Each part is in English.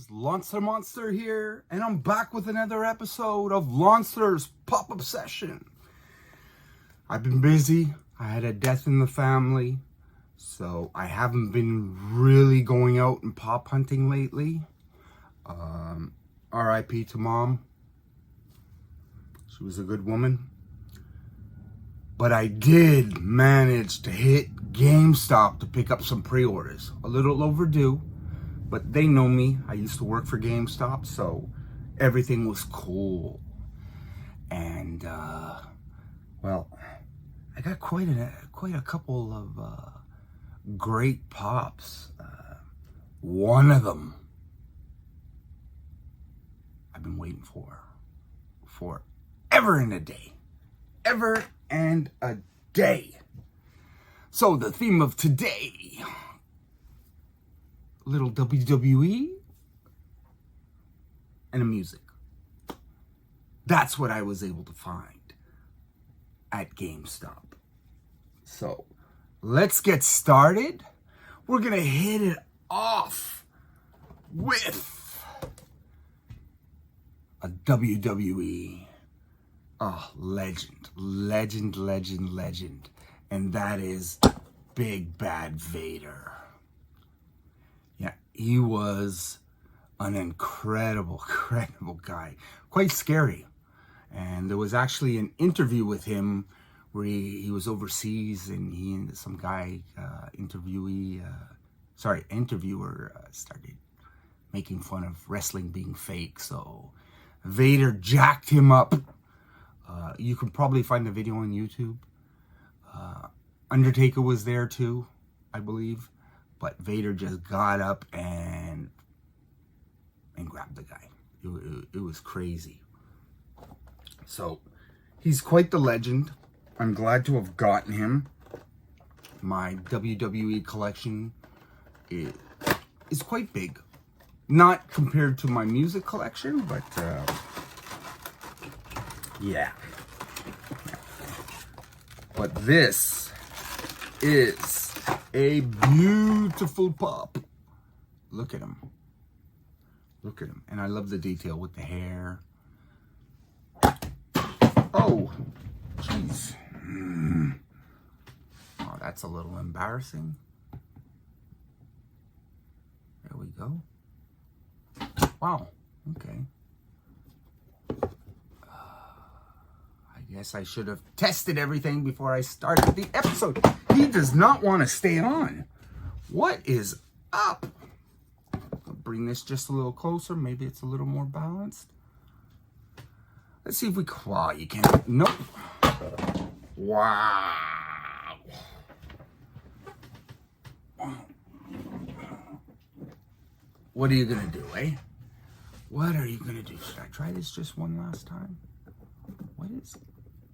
gamers, Lonster here, and I'm back with another episode of Lonster's Pop-Up Session. I've been busy. I had a death in the family, so I haven't been really going out and pop hunting lately. R.I.P. to Mom. She was a good woman. But I did manage to hit Gamestop to pick up some pre-orders. A little overdue, but they know me. I used to work for Gamestop, so everything was cool. And, well, I got quite a couple of great pops. One of them I've been waiting for ever and a day. Ever and a day. So the theme of today, a little WWE and a music. That's what I was able to find at GameStop. So let's get started. We're gonna hit it off with a WWE legend. And that is Big Bad Vader. Yeah, he was an incredible guy. Quite scary. And there was actually an interview with him where he was overseas, and he and some guy, interviewer started making fun of wrestling being fake. So Vader jacked him up. You can probably find the video on YouTube. Undertaker was there too, I believe. But Vader just got up and grabbed the guy. It was crazy. So, he's quite the legend. I'm glad to have gotten him. My WWE collection is quite big. Not compared to my music collection, but yeah. But this is a beautiful pop. Look at him. Look at him. And I love the detail with the hair. Oh, jeez. Oh, that's a little embarrassing. There we go. Wow. Okay. I guess I should have tested everything before I started the episode. He does not want to stay on. What is up? I'll bring this just a little closer. Maybe it's a little more balanced. Let's see if we can. Wow, you can't. Nope. Wow. What are you going to do, eh? What are you going to do? Should I try this just one last time? What is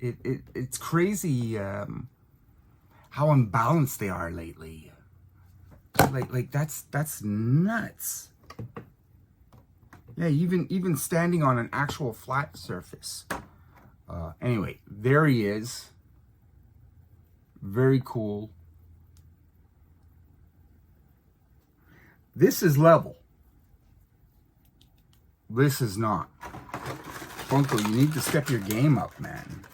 it? It's crazy how unbalanced they are lately. Like that's nuts. Yeah, even standing on an actual flat surface. Anyway, there he is. Very cool. This is level. This is not. Funko, you need to step your game up, man.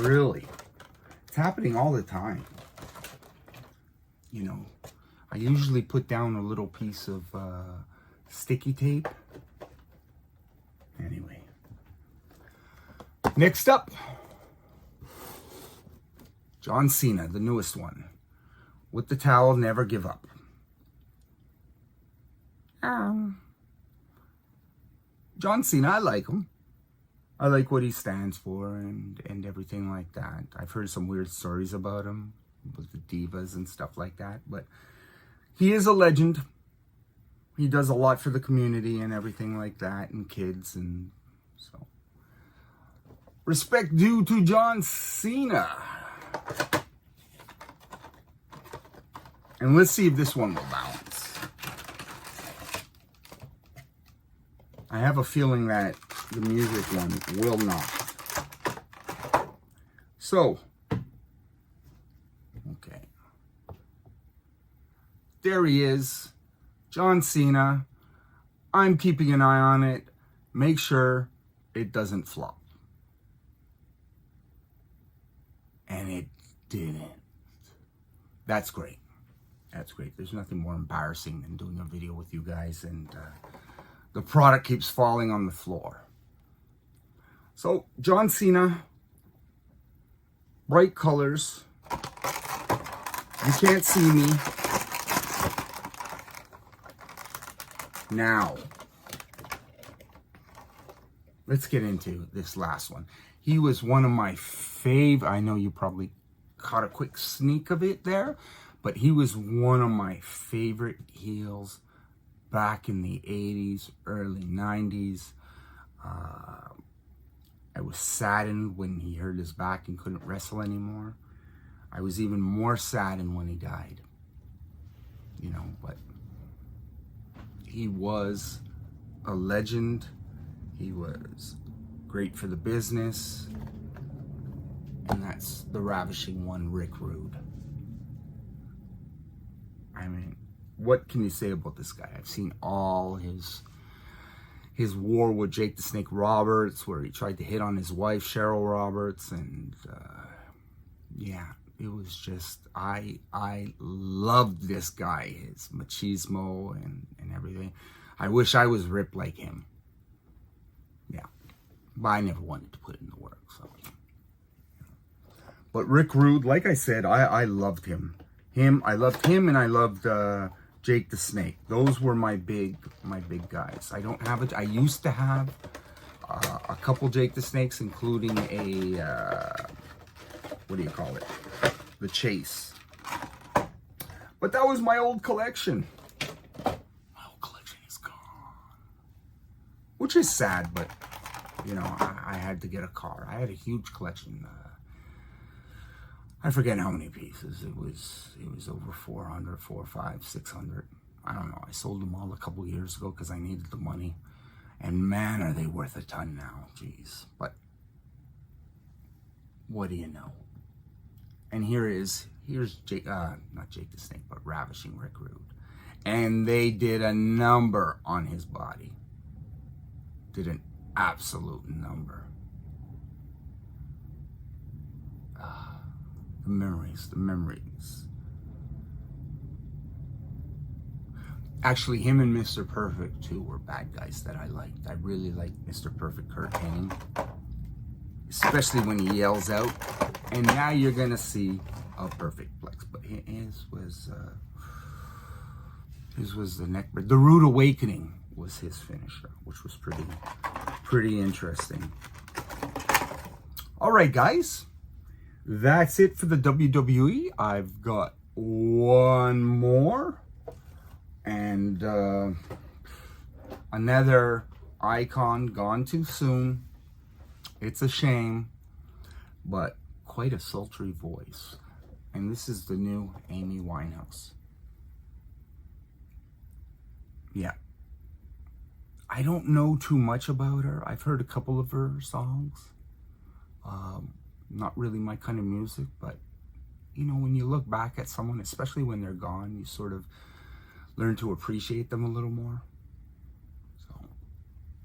Really. It's happening all the time. You know, I usually put down a little piece of sticky tape. Anyway. Next up, John Cena, the newest one. With the towel, never give up. John Cena, I like him. I like what he stands for and everything like that. I've heard some weird stories about him with the divas and stuff like that, but he is a legend. He does a lot for the community and everything like that, and kids, and so respect due to John Cena. And let's see if this one will balance. I have a feeling that the music one will not. So, okay. There he is. John Cena. I'm keeping an eye on it. Make sure it doesn't flop. And it didn't. That's great. That's great. There's nothing more embarrassing than doing a video with you guys and the product keeps falling on the floor. So, John Cena, bright colors. You can't see me. Now, let's get into this last one. He was one of my favorite. I know you probably caught a quick sneak of it there, but he was one of my favorite heels back in the 80s, early 90s. I was saddened when he hurt his back and couldn't wrestle anymore. I was even more saddened when he died. You know, but he was a legend. He was great for the business. And that's the ravishing one, Rick Rude. I mean, what can you say about this guy? I've seen all his war with Jake the Snake Roberts, where he tried to hit on his wife, Cheryl Roberts. And yeah, it was just, I loved this guy, his machismo and everything. I wish I was ripped like him. Yeah, but I never wanted to put in the work. So, but Rick Rude, like I said, I loved him. I loved him, and I loved Jake the Snake. Those were my big guys. I don't have it. I used to have a couple Jake the Snakes, including a what do you call it? The Chase. But that was my old collection. My old collection is gone, which is sad. But you know, I had to get a car. I had a huge collection. I forget how many pieces. It was over 400, 400, 500, 600. I don't know. I sold them all a couple years ago because I needed the money. And man, are they worth a ton now. Jeez. But what do you know? And here's Jake, not Jake the Snake, but Ravishing Rick Rude. And they did a number on his body. Did an absolute number. The memories. Actually, him and Mr. Perfect, too, were bad guys that I liked. I really liked Mr. Perfect Kurt Hennig, especially when he yells out. And now you're going to see a perfect flex. But his was the neck. The Rude Awakening was his finisher, which was pretty interesting. All right, guys. That's it for the WWE. I've got one more. And another icon gone too soon. It's a shame. But quite a sultry voice. And this is the new Amy Winehouse. Yeah. I don't know too much about her. I've heard a couple of her songs. Not really my kind of music, but you know, when you look back at someone, especially when they're gone, you sort of learn to appreciate them a little more. So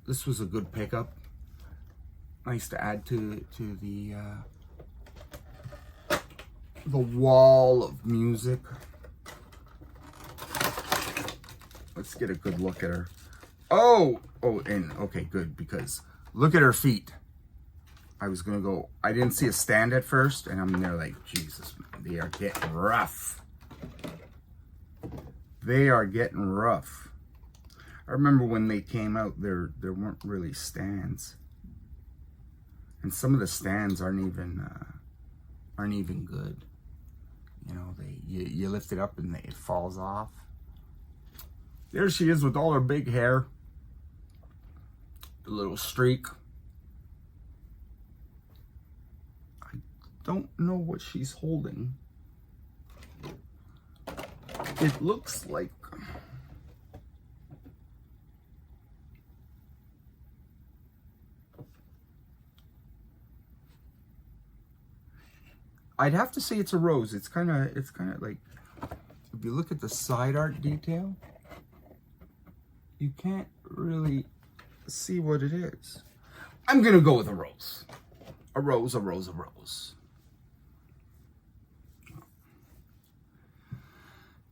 this was a good pickup. Nice to add to the wall of music. Let's get a good look at her. Oh, and okay, good, because look at her feet. I was gonna go, I didn't see a stand at first, and I'm there like, Jesus, man, they are getting rough. They are getting rough. I remember when they came out, there weren't really stands. And some of the stands aren't even good. You know, you lift it up and it falls off. There she is with all her big hair. The little streak. I don't know what she's holding. It looks like... I'd have to say it's a rose. It's kind of like, if you look at the side art detail, you can't really see what it is. I'm gonna go with a rose. A rose, a rose, a rose.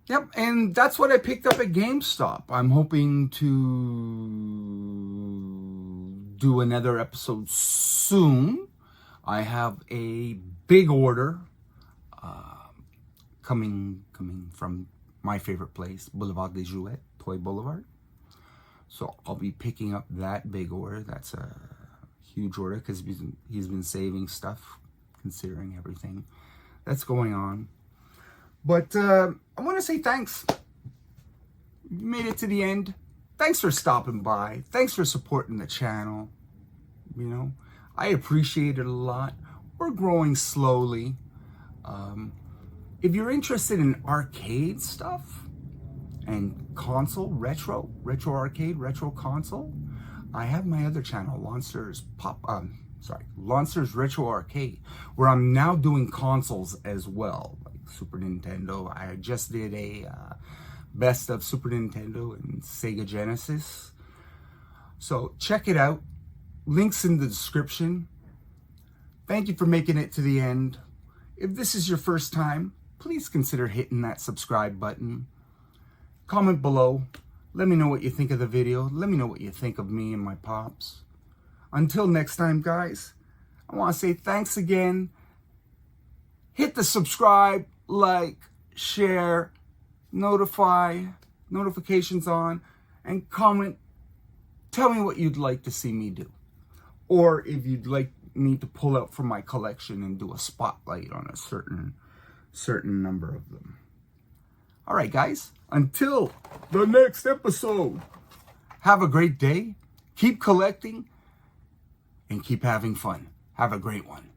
Yep, and that's what I picked up at GameStop. I'm hoping to do another episode soon. I have a big order coming from my favorite place, Boulevard des Jouets, Toy Boulevard. So I'll be picking up that big order. That's a huge order because he's been saving stuff, considering everything that's going on. But I want to say thanks. You made it to the end. Thanks for stopping by. Thanks for supporting the channel. You know, I appreciate it a lot. We're growing slowly. If you're interested in arcade stuff and console, retro arcade, retro console, I have my other channel, Lonster's Retro Arcade, where I'm now doing consoles as well. Super Nintendo. I just did a best of Super Nintendo and Sega Genesis. So check it out. Links in the description. Thank you for making it to the end. If this is your first time, please consider hitting that subscribe button. Comment below. Let me know what you think of the video. Let me know what you think of me and my pops. Until next time, guys, I want to say thanks again. Hit the subscribe, like, share, notifications on, and comment. Tell me what you'd like to see me do. Or if you'd like me to pull out from my collection and do a spotlight on a certain number of them. All right, guys, until the next episode, have a great day, keep collecting, and keep having fun. Have a great one.